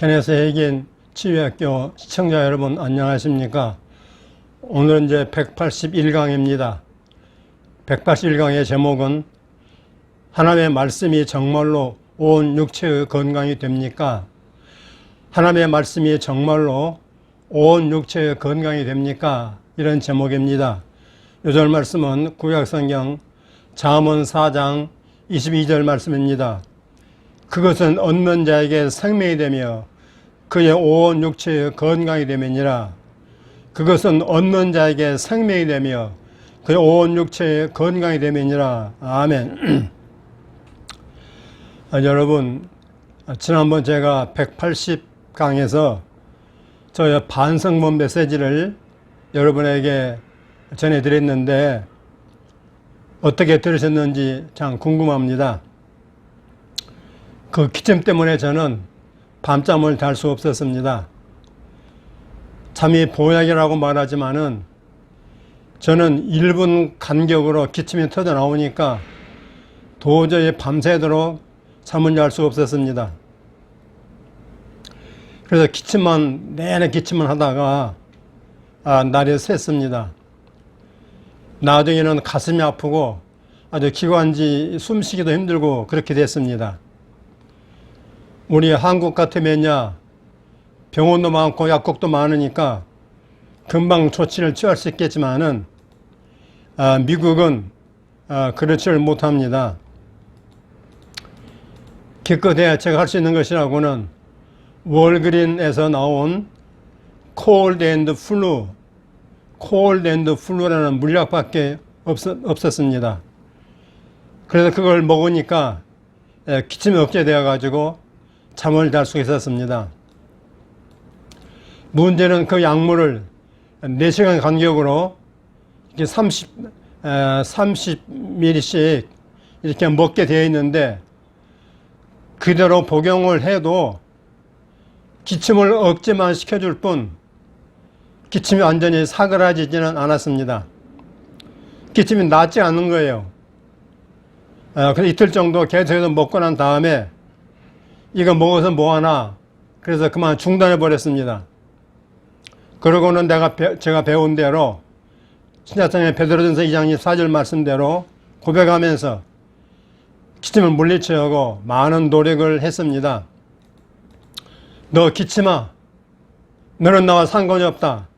견해서 해긴 치유학교 시청자 여러분 안녕하십니까? 오늘은 이제 181강입니다. 181강의 제목은 하나님의 말씀이 정말로 온 육체의 건강이 됩니까? 하나님의 말씀이 정말로 온 육체의 건강이 됩니까? 이런 제목입니다. 요절 말씀은 구약성경 잠언 4장 22절 말씀입니다. 그것은 얻는 자에게 생명이 되며 그의 온 육체의 건강이 되면이라. 그것은 얻는 자에게 생명이 되며 그의 온 육체의 건강이 되면이라. 아멘. 여러분, 지난번 제가 180강에서 저의 반성문 메시지를 여러분에게 전해드렸는데 어떻게 들으셨는지 참 궁금합니다. 그 기침 때문에 저는 밤잠을 잘 수 없었습니다. 잠이 보약이라고 말하지만은 저는 1분 간격으로 기침이 터져 나오니까 도저히 밤새도록 잠을 잘 수 없었습니다. 그래서 내내 기침만 하다가 날이 샜습니다. 나중에는 가슴이 아프고 아주 기관지 숨쉬기도 힘들고 그렇게 됐습니다. 우리 한국 같으면야 병원도 많고 약국도 많으니까 금방 조치를 취할 수 있겠지만은 미국은 그렇지를 못합니다. 기껏해야 제가 할 수 있는 것이라고는 월그린에서 나온 Cold and Flu라는 물약밖에 없었습니다. 그래서 그걸 먹으니까 기침이 억제되어 가지고 잠을 잘 수 있었습니다. 문제는 그 약물을 4시간 간격으로 이렇게 30ml씩 이렇게 먹게 되어 있는데 그대로 복용을 해도 기침을 억제만 시켜줄 뿐 기침이 완전히 사그라지지는 않았습니다. 기침이 낫지 않는 거예요. 그래서 이틀 정도 계속해서 먹고 난 다음에 이거 먹어서 뭐하나 그래서 그만 중단해 버렸습니다. 그러고는 제가 배운 대로 신약성경 베드로전서 2장 24절 말씀대로 고백하면서 기침을 물리치려고 많은 노력을 했습니다. 너 기침아, 너는 나와 상관이 없다.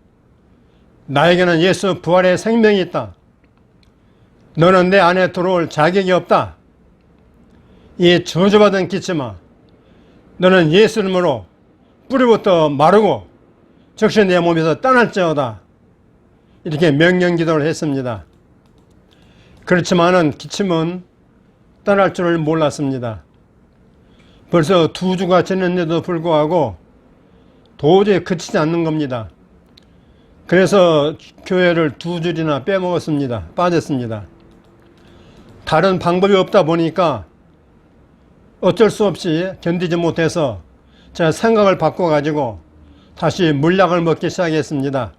나에게는 예수 부활의 생명이 있다. 너는 내 안에 들어올 자격이 없다. 이 저주받은 기침아, 너는 예수 이름으로 뿌리부터 마르고 즉시 내 몸에서 떠날지어다. 이렇게 명령기도를 했습니다. 그렇지만은 기침은 떠날 줄을 몰랐습니다. 벌써 2주가 지났는데도 불구하고 도저히 그치지 않는 겁니다. 그래서 교회를 2주일이나 빠졌습니다. 다른 방법이 없다 보니까 어쩔 수 없이 견디지 못해서 제가 생각을 바꿔가지고 다시 물약을 먹기 시작했습니다.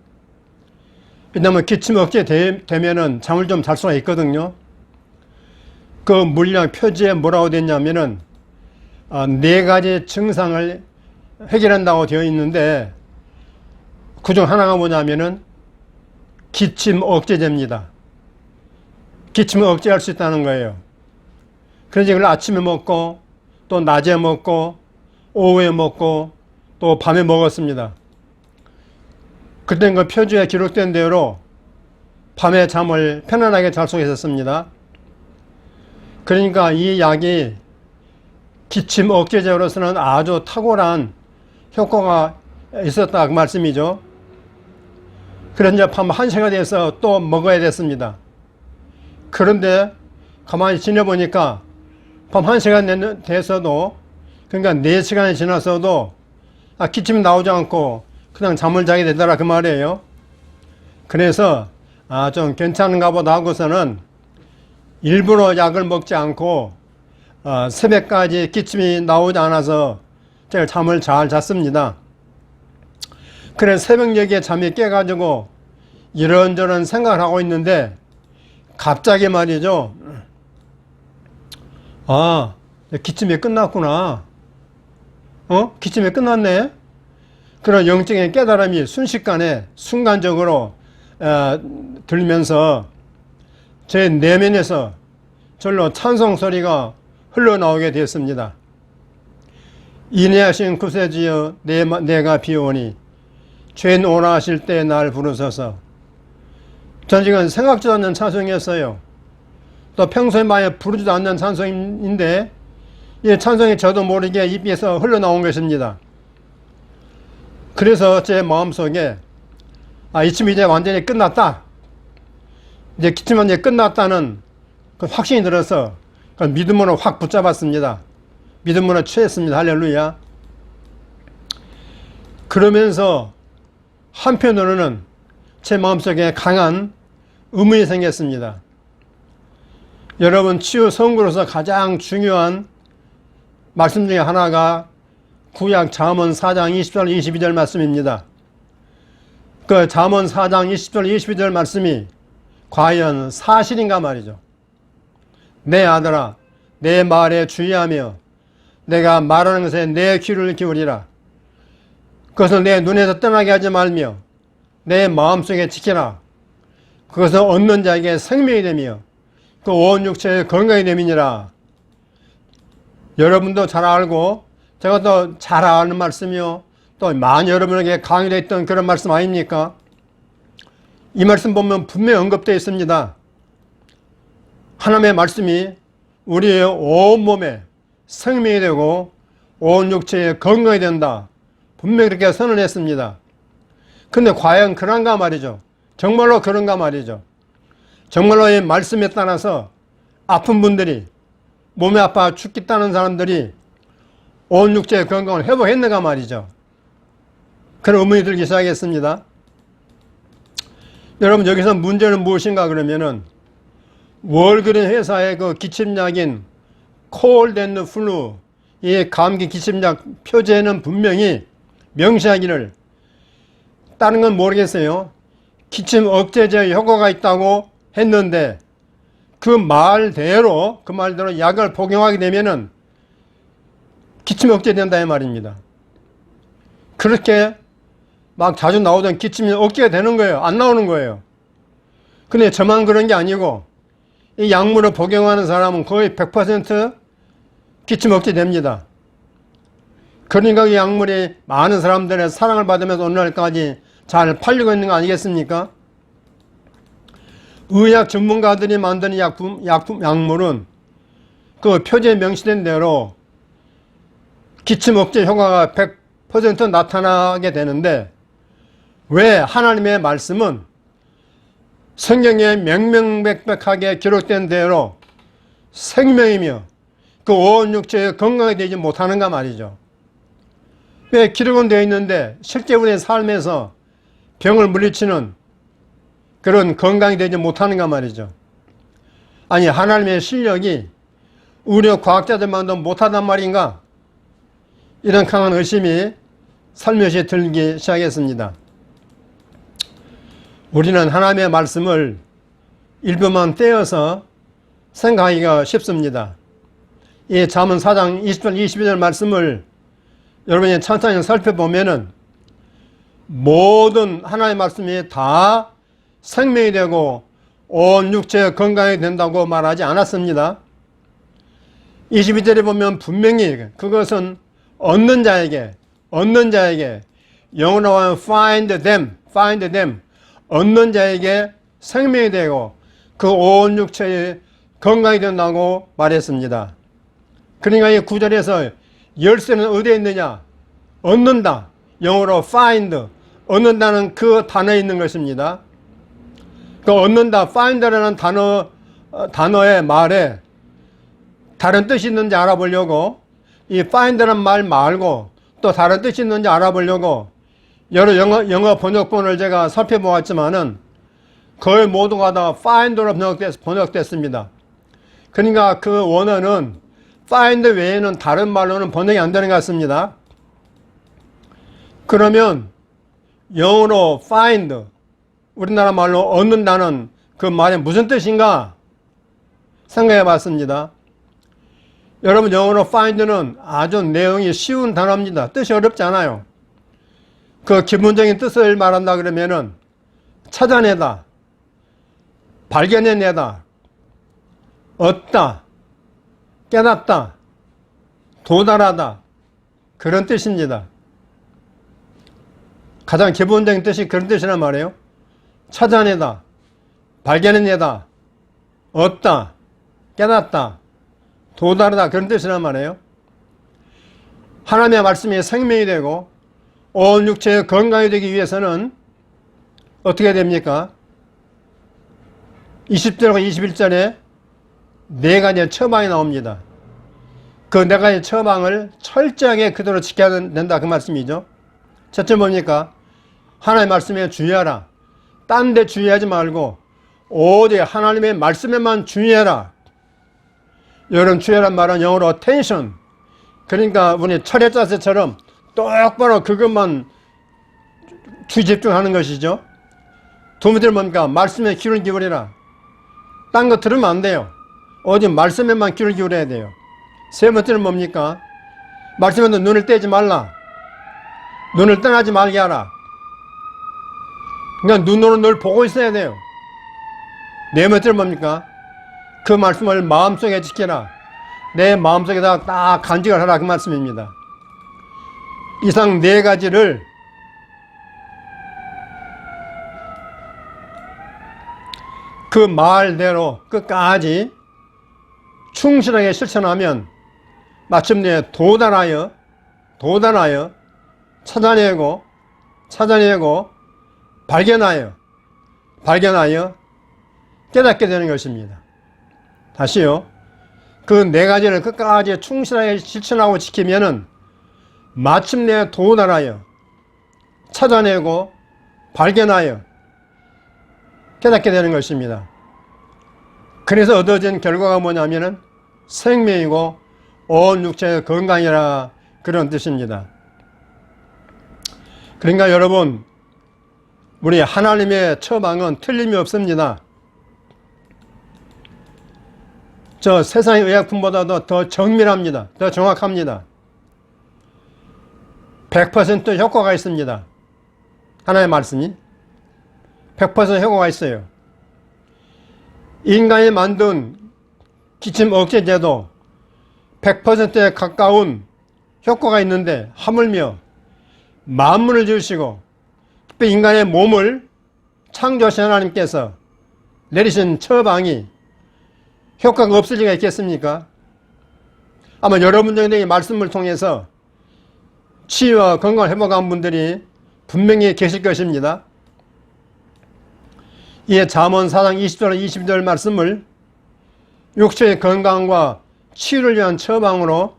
왜냐하면 기침 억제되면은 잠을 좀 잘 수가 있거든요. 그 물약 표지에 뭐라고 되냐면은 4가지 증상을 해결한다고 되어 있는데 그중 하나가 뭐냐면은 기침 억제제입니다. 기침을 억제할 수 있다는 거예요. 그래서 이걸 아침에 먹고 또 낮에 먹고 오후에 먹고 또 밤에 먹었습니다. 그때 그 표지에 기록된 대로 밤에 잠을 편안하게 잘 수 있었습니다. 그러니까 이 약이 기침 억제제로서는 아주 탁월한 효과가 있었다 그 말씀이죠. 그래서 이제 밤 1시가 돼서 또 먹어야 됐습니다. 그런데 가만히 지내보니까 밤 1시간 돼서도 그러니까 4시간이 지났어도 기침이 나오지 않고 그냥 잠을 자게 되더라 그 말이에요. 그래서 좀 괜찮은가 보다 하고서는 일부러 약을 먹지 않고 새벽까지 기침이 나오지 않아서 제가 잠을 잘 잤습니다. 그래서 새벽녘에 잠이 깨가지고 이런저런 생각을 하고 있는데 갑자기 말이죠. 기침이 끝났구나. 기침이 끝났네. 그런 영적인 깨달음이 순식간에 순간적으로 들면서 제 내면에서 절로 찬송 소리가 흘러나오게 되었습니다. 인내하신 구세주여 내가 비오니 죄인 오라 하실 때 날 부르소서. 전 지금 생각지도 않는 찬송이었어요. 또 평소에 많이 부르지도 않는 찬송인데 이 찬송이 저도 모르게 입에서 흘러나온 것입니다. 그래서 제 마음속에 이쯤 이제 완전히 끝났다. 이제 기침은 이제 끝났다는 그 확신이 들어서 그 믿음으로 확 붙잡았습니다. 믿음으로 취했습니다. 할렐루야. 그러면서 한편으로는 제 마음속에 강한 의문이 생겼습니다. 여러분, 치유 선구로서 가장 중요한 말씀 중에 하나가 구약 잠언 4장 20절 22절 말씀입니다. 그 잠언 4장 20절 22절 말씀이 과연 사실인가 말이죠. 내 아들아, 내 말에 주의하며 내가 말하는 것에 내 귀를 기울이라. 그것을 내 눈에서 떠나게 하지 말며 내 마음속에 지키라. 그것을 얻는 자에게 생명이 되며 그 온 육체의 건강이 됨이니라. 여러분도 잘 알고 제가 또 잘 아는 말씀이요, 또 많이 여러분에게 강의되어 있던 그런 말씀 아닙니까? 이 말씀 보면 분명히 언급되어 있습니다. 하나님의 말씀이 우리의 온몸에 생명이 되고 온 육체에 건강이 된다. 분명히 그렇게 선언했습니다. 근데 과연 그런가 말이죠. 정말로 그런가 말이죠. 정말로 이 말씀에 따라서 아픈 분들이, 몸이 아파 죽겠다는 사람들이 온 육체의 건강을 회복했는가 말이죠. 그런 의문이 들기 시작했습니다. 여러분, 여기서 문제는 무엇인가 그러면은 월그린 회사의 그 기침약인 콜드 앤 플루, 이 감기 기침약 표제는 분명히 명시하기를, 다른 건 모르겠어요, 기침 억제제 효과가 있다고 했는데 그 말대로 약을 복용하게 되면은 기침 억제된다 이 말입니다. 그렇게 막 자주 나오던 기침이 억제가 되는 거예요. 안 나오는 거예요. 근데 저만 그런 게 아니고 이 약물을 복용하는 사람은 거의 100% 기침 억제됩니다. 그러니까 이 약물이 많은 사람들의 사랑을 받으면서 오늘날까지 잘 팔리고 있는 거 아니겠습니까? 의학 전문가들이 만드는 약물은 그 표제에 명시된 대로 기침 억제 효과가 100% 나타나게 되는데, 왜 하나님의 말씀은 성경에 명명백백하게 기록된 대로 생명이며 그 온 육체에 건강이 되지 못하는가 말이죠. 왜 기록은 되어 있는데 실제 우리의 삶에서 병을 물리치는 그런 건강이 되지 못하는가 말이죠. 아니, 하나님의 실력이 우리 과학자들만도 못하단 말인가? 이런 강한 의심이 살며시 들기 시작했습니다. 우리는 하나님의 말씀을 일부만 떼어서 생각하기가 쉽습니다. 이 잠언 4장 20절 22절 말씀을 여러분이 천천히 살펴보면은 모든 하나님의 말씀이 다 생명이 되고 온 육체의 건강이 된다고 말하지 않았습니다. 22절에 보면 분명히 그것은 얻는 자에게 영어로 하면 find them 얻는 자에게 생명이 되고 그 온 육체의 건강이 된다고 말했습니다. 그러니까 이 구절에서 열쇠는 어디에 있느냐? 얻는다. 영어로 find, 얻는다는 그 단어에 있는 것입니다. 그 얻는다, find라는 단어의 말에 다른 뜻이 있는지 알아보려고, 이 find라는 말 말고 또 다른 뜻이 있는지 알아보려고 여러 영어 번역본을 제가 살펴보았지만은 거의 모두가 다 find로 번역됐습니다. 그러니까 그 원어는 find 외에는 다른 말로는 번역이 안 되는 것 같습니다. 그러면 영어로 find, 우리나라 말로 얻는다는 그 말이 무슨 뜻인가 생각해 봤습니다. 여러분 영어로 find는 아주 내용이 쉬운 단어입니다. 뜻이 어렵지 않아요. 그 기본적인 뜻을 말한다 그러면은 찾아내다, 발견해내다, 얻다, 깨닫다, 도달하다, 그런 뜻입니다. 가장 기본적인 뜻이 그런 뜻이란 말이에요. 찾아내다, 발견해내다, 얻다, 깨닫다, 도달하다, 그런 뜻이란 말이에요. 하나님의 말씀이 생명이 되고 온 육체의 건강이 되기 위해서는 어떻게 됩니까? 20절과 21절에 네 가지의 처방이 나옵니다. 그 네 가지 처방을 철저하게 그대로 지켜야 된다, 그 말씀이죠. 첫째 뭡니까? 하나님의 말씀에 주의하라. 딴 데 주의하지 말고 오직 하나님의 말씀에만 주의해라. 이런 주의란 말은 영어로 attention. 그러니까 우리 철의 자세처럼 똑바로 그것만 주의 집중하는 것이죠. 두 번째는 뭡니까? 말씀에 귀를 기울이라. 딴 거 들으면 안 돼요. 오직 말씀에만 귀를 기울여야 돼요. 세 번째는 뭡니까? 말씀에도 눈을 떼지 말라. 눈을 떠나지 말게 하라. 그러니까 눈으로 늘 보고 있어야 돼요. 네 번째는 뭡니까? 그 말씀을 마음속에 지켜라. 내 마음속에다 딱 간직을 하라, 그 말씀입니다. 이상 네 가지를 그 말대로 끝까지 충실하게 실천하면 마침내 도달하여 찾아내고 발견하여 깨닫게 되는 것입니다. 다시요. 그 네 가지를 끝까지 충실하게 실천하고 지키면은 마침내 도달하여 찾아내고 발견하여 깨닫게 되는 것입니다. 그래서 얻어진 결과가 뭐냐면은 생명이고 온 육체의 건강이라, 그런 뜻입니다. 그러니까 여러분, 우리 하나님의 처방은 틀림이 없습니다. 저 세상의 의약품보다도 더 정밀합니다. 더 정확합니다. 100% 효과가 있습니다. 하나님의 말씀이 100% 효과가 있어요. 인간이 만든 기침 억제제도 100%에 가까운 효과가 있는데 하물며 만물을 지으시고 특히 인간의 몸을 창조하신 하나님께서 내리신 처방이 효과가 없을 리가 있겠습니까? 아마 여러분 중에 이 말씀을 통해서 치유와 건강을 회복한 분들이 분명히 계실 것입니다. 이에 잠언 4장 20절 22절 말씀을 육체의 건강과 치유를 위한 처방으로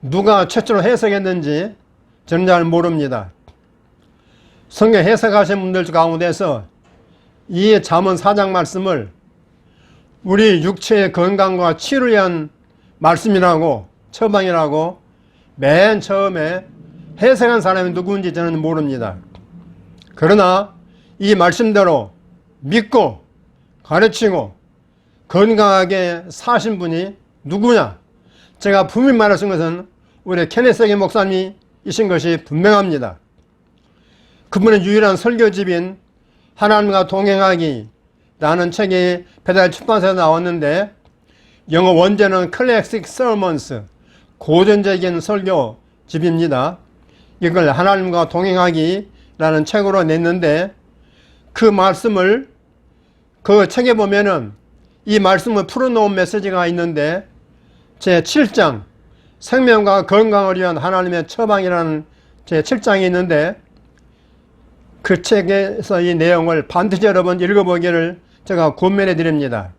누가 최초로 해석했는지 저는 잘 모릅니다. 성경 해석하신 분들 가운데서 이 잠언 4장 말씀을 우리 육체의 건강과 치유를 위한 말씀이라고, 처방이라고 맨 처음에 해석한 사람이 누구인지 저는 모릅니다. 그러나 이 말씀대로 믿고 가르치고 건강하게 사신 분이 누구냐? 제가 분명히 말하신 것은 우리 케네스 목사님이신 것이 분명합니다. 그분은 유일한 설교집인 하나님과 동행하기 라는 책이 배달 출판사에서 나왔는데, 영어 원제는 클래식 서먼스, 고전적인 설교집입니다. 이걸 하나님과 동행하기 라는 책으로 냈는데, 그 말씀을 그 책에 보면은 이 말씀을 풀어놓은 메시지가 있는데, 제 7장 생명과 건강을 위한 하나님의 처방이라는 제 7장이 있는데, 그 책에서 이 내용을 반드시 여러분 읽어보기를 제가 권면해 드립니다.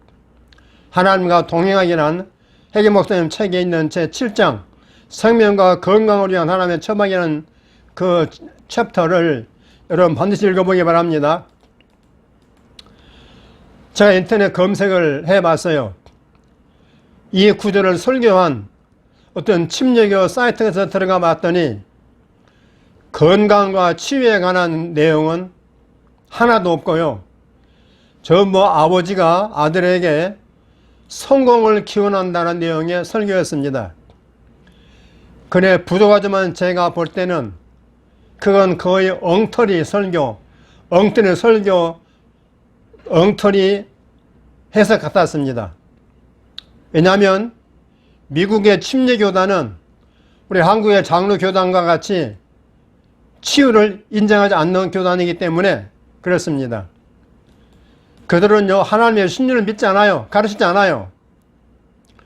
하나님과 동행하기란 해계 목사님 책에 있는 제 7장 생명과 건강을 위한 하나님의 처방이라는 그 챕터를 여러분 반드시 읽어보기 바랍니다. 제가 인터넷 검색을 해봤어요. 이 구절을 설교한 어떤 침례교 사이트에서 들어가 봤더니 건강과 치유에 관한 내용은 하나도 없고요. 저 아버지가 아들에게 성공을 기원한다는 내용의 설교였습니다. 그래 부족하지만 제가 볼 때는 그건 거의 엉터리 설교, 엉터리 해석 같았습니다. 왜냐하면 미국의 침례교단은 우리 한국의 장로교단과 같이 치유를 인정하지 않는 교단이기 때문에 그렇습니다. 그들은요, 하나님의 신유를 믿지 않아요. 가르치지 않아요.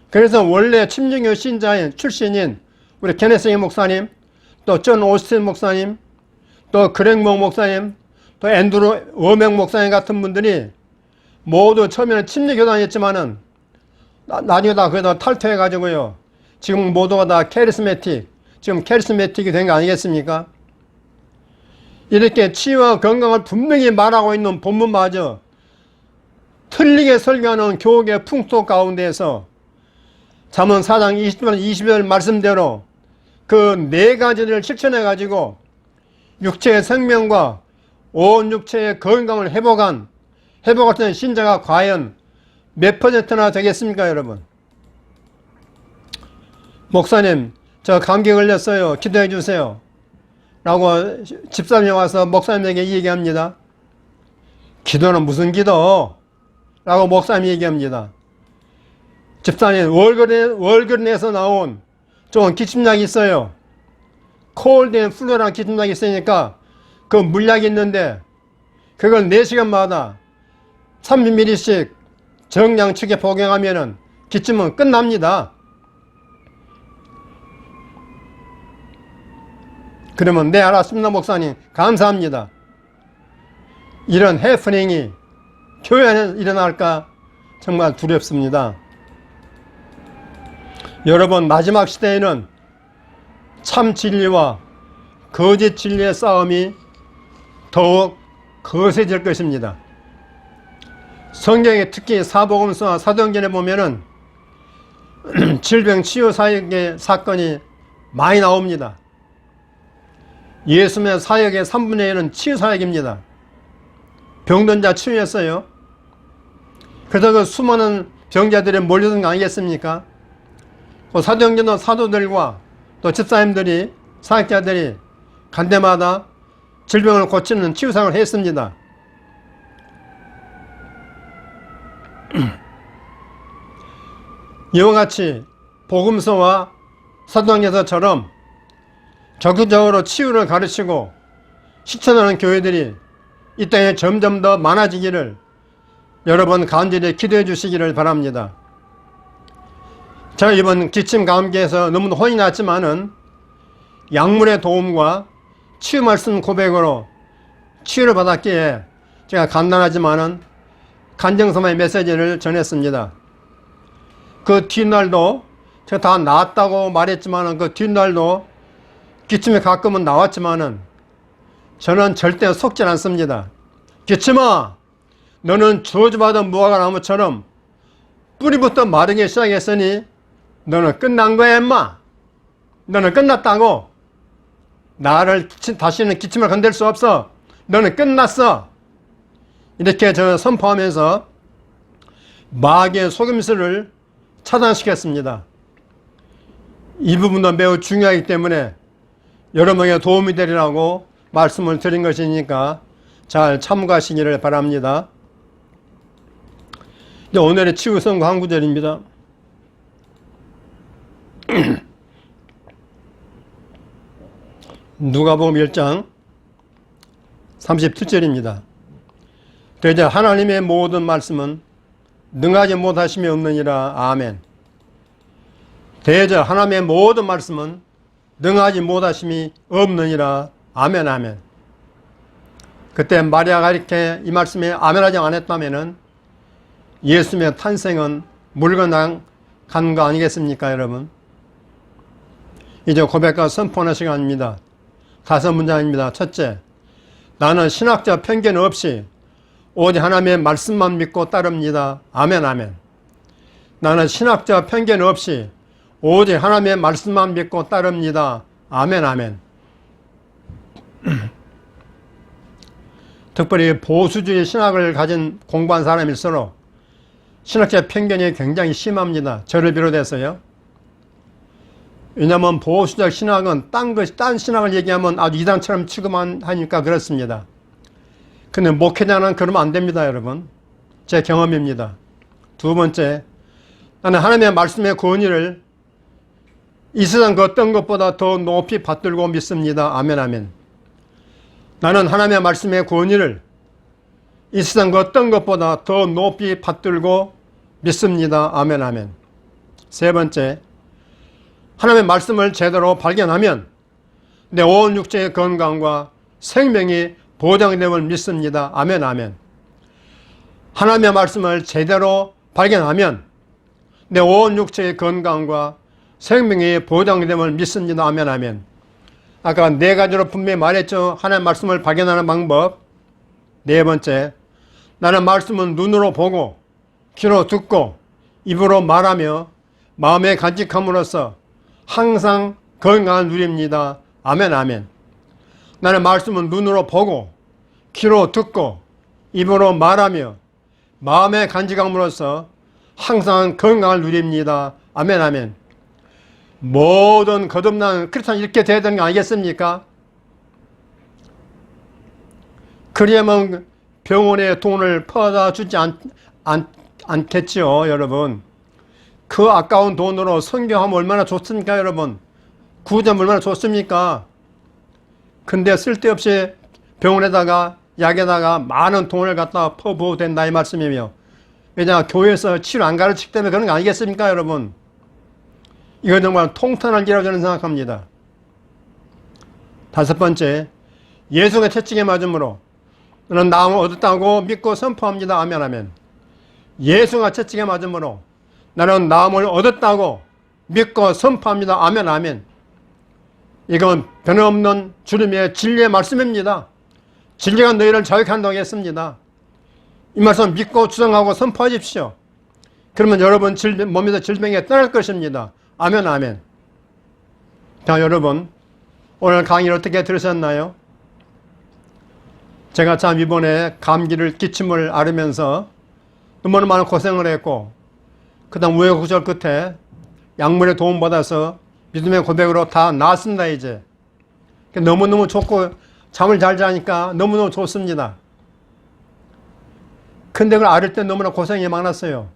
그래서 원래 침례교 신자인 출신인 우리 케네스 목사님, 또 존 오스틴 목사님, 또 그렉모 목사님, 또 앤드루 워맥 목사님 같은 분들이 모두 처음에는 침례교단이었지만은 나중에 다 거기다 탈퇴해가지고요. 지금 모두가 다 지금 캐리스메틱이 된 거 아니겠습니까? 이렇게 치유와 건강을 분명히 말하고 있는 본문마저 틀리게 설교하는 교육의 풍토 가운데에서 잠언 4장 20절 말씀대로 그 네 가지를 실천해 가지고 육체의 생명과 온 육체의 건강을 회복했던 신자가 과연 몇 퍼센트나 되겠습니까, 여러분? 목사님, 저 감기 걸렸어요. 기도해 주세요. 라고 집사람이 와서 목사님에게 얘기합니다. 기도는 무슨 기도? 라고 목사님이 얘기합니다. 집사님, 월그린에서 나온 좋은 기침약이 있어요. 콜드 앤 플루라는 기침약이 있으니까 그 물약이 있는데 그걸 4시간마다 30ml씩 정량치게 복용하면은 기침은 끝납니다. 그러면 네, 알았습니다, 목사님. 감사합니다. 이런 해프닝이 교회 안에 일어날까 정말 두렵습니다. 여러분, 마지막 시대에는 참 진리와 거짓 진리의 싸움이 더욱 거세질 것입니다. 성경에 특히 사복음서와 사도행전에 보면은 질병 치유 사역의 사건이 많이 나옵니다. 예수님의 사역의 3분의 1은 치유 사역입니다. 병든 자 치유했어요. 그래서 그 수많은 병자들이 몰려든 거 아니겠습니까? 사도행전도 사도들과 또 집사님들이, 사역자들이 간데마다 질병을 고치는 치유사역을 했습니다. 이와 같이 복음서와 사도행전서처럼 적극적으로 치유를 가르치고 실천하는 교회들이 이 땅에 점점 더 많아지기를 여러분 간절히 기도해 주시기를 바랍니다. 제가 이번 기침 감기에서 너무 혼이 났지만은 약물의 도움과 치유 말씀 고백으로 치유를 받았기에 제가 간단하지만은 간증서의 메시지를 전했습니다. 그 뒷날도 제가 다 나았다고 말했지만은 그 뒷날도 기침이 가끔은 나왔지만은 저는 절대 속지 않습니다. 기침아, 너는 저주받은 무화과 나무처럼 뿌리부터 마르기 시작했으니 너는 끝난 거야, 임마. 너는 끝났다고. 나를 다시는 기침을 건들 수 없어. 너는 끝났어. 이렇게 저 선포하면서 마귀의 속임수를 차단시켰습니다. 이 부분도 매우 중요하기 때문에 여러분에게 도움이 되리라고 말씀을 드린 것이니까 잘 참고하시기를 바랍니다. 오늘의 치유선고 한 구절입니다. 누가복음 1장 37절입니다. 대저 하나님의 모든 말씀은 능하지 못하심이 없느니라. 아멘. 대저 하나님의 모든 말씀은 능하지 못하심이 없느니라. 아멘, 아멘. 그때 마리아가 이렇게 이 말씀에 아멘하지 않았다면은 예수님의 탄생은 물건당 간 거 아니겠습니까, 여러분? 이제 고백과 선포하는 시간입니다. 5문장입니다. 첫째, 나는 신학적 편견 없이 오직 하나님의 말씀만 믿고 따릅니다. 아멘, 아멘. 나는 신학적 편견 없이 오직 하나님의 말씀만 믿고 따릅니다. 아멘, 아멘. 특별히 보수주의 신학을 가진 공부한 사람일수록 신학적 편견이 굉장히 심합니다. 저를 비롯해서요. 왜냐하면 보수적 신학은 딴 신학을 얘기하면 아주 이단처럼 취급하니까 그렇습니다. 근데 목회자는 그러면 안 됩니다, 여러분. 제 경험입니다. 두 번째, 나는 하나님의 말씀의 권위를 이 세상 그 어떤 것보다 더 높이 받들고 믿습니다. 아멘, 아멘. 나는 하나님의 말씀의 권위를 이 세상 그 어떤 것보다 더 높이 받들고 믿습니다. 아멘, 아멘. 세 번째, 하나님의 말씀을 제대로 발견하면 내 온 육체의 건강과 생명이 보장됨을 믿습니다. 아멘, 아멘. 하나님의 말씀을 제대로 발견하면 내 온 육체의 건강과 생명이 보장됨을 믿습니다. 아멘, 아멘. 아까 네 가지로 분명히 말했죠. 하나님의 말씀을 발견하는 방법. 네 번째, 나는 말씀은 눈으로 보고 귀로 듣고 입으로 말하며 마음에 간직함으로써 항상 건강을 누립니다. 아멘, 아멘. 나는 말씀은 눈으로 보고 귀로 듣고 입으로 말하며 마음에 간직함으로써 항상 건강을 누립니다. 아멘, 아멘. 모든 거듭난 크리스찬 이렇게 돼야 되는 거 아니겠습니까? 그래야만 병원에 돈을 퍼다 주지 않겠죠, 여러분. 그 아까운 돈으로 선교하면 얼마나 좋습니까, 여러분? 구제하면 얼마나 좋습니까? 근데 쓸데없이 병원에다가 약에다가 많은 돈을 갖다 퍼부어도 된다 이 말씀이며, 왜냐 교회에서 치료 안 가르치기 때문에 그런 거 아니겠습니까, 여러분? 이건 정말 통탄할 일이라고 저는 생각합니다. 다섯 번째, 예수의 채찍에 맞음으로 너는 나음을 얻었다고 믿고 선포합니다. 아멘, 아멘. 예수가 채찍에 맞음으로 나는 나음을 얻었다고 믿고 선포합니다. 아멘, 아멘. 이건 변함없는 주님의 진리의 말씀입니다. 진리가 너희를 자유한다고 했습니다. 이 말씀 믿고 주장하고 선포하십시오. 그러면 여러분 몸에서 질병이 떠날 것입니다. 아멘, 아멘. 자, 여러분, 오늘 강의를 어떻게 들으셨나요? 제가 참 이번에 감기를 기침을 앓으면서 너무나 많은 고생을 했고, 그 다음 우여곡절 끝에 약물의 도움받아서 믿음의 고백으로 다 나았습니다, 이제. 너무너무 좋고, 잠을 잘 자니까 너무너무 좋습니다. 근데 그걸 앓을 때 너무나 고생이 많았어요.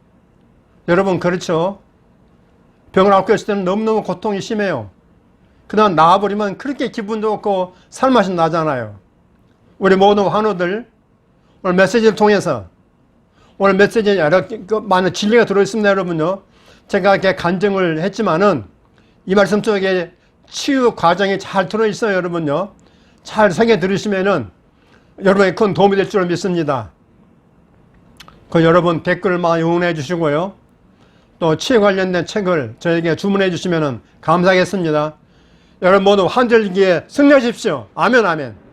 여러분, 그렇죠? 병을 앓고 있을 때는 너무너무 고통이 심해요. 그 다음 나아버리면 그렇게 기분 좋고 살맛이 나잖아요. 우리 모든 환우들 오늘 메시지를 통해서 오늘 메시지에 여러 많은 진리가 들어있습니다, 여러분요. 제가 이렇게 간증을 했지만은 이 말씀 속에 치유 과정이 잘 들어있어요, 여러분요. 잘 새겨 들으시면은 여러분에게 큰 도움이 될 줄 믿습니다. 그 여러분 댓글 많이 응원해 주시고요. 또 치유 관련된 책을 저에게 주문해 주시면 감사하겠습니다. 여러분 모두 환절기에 승리하십시오. 아멘, 아멘.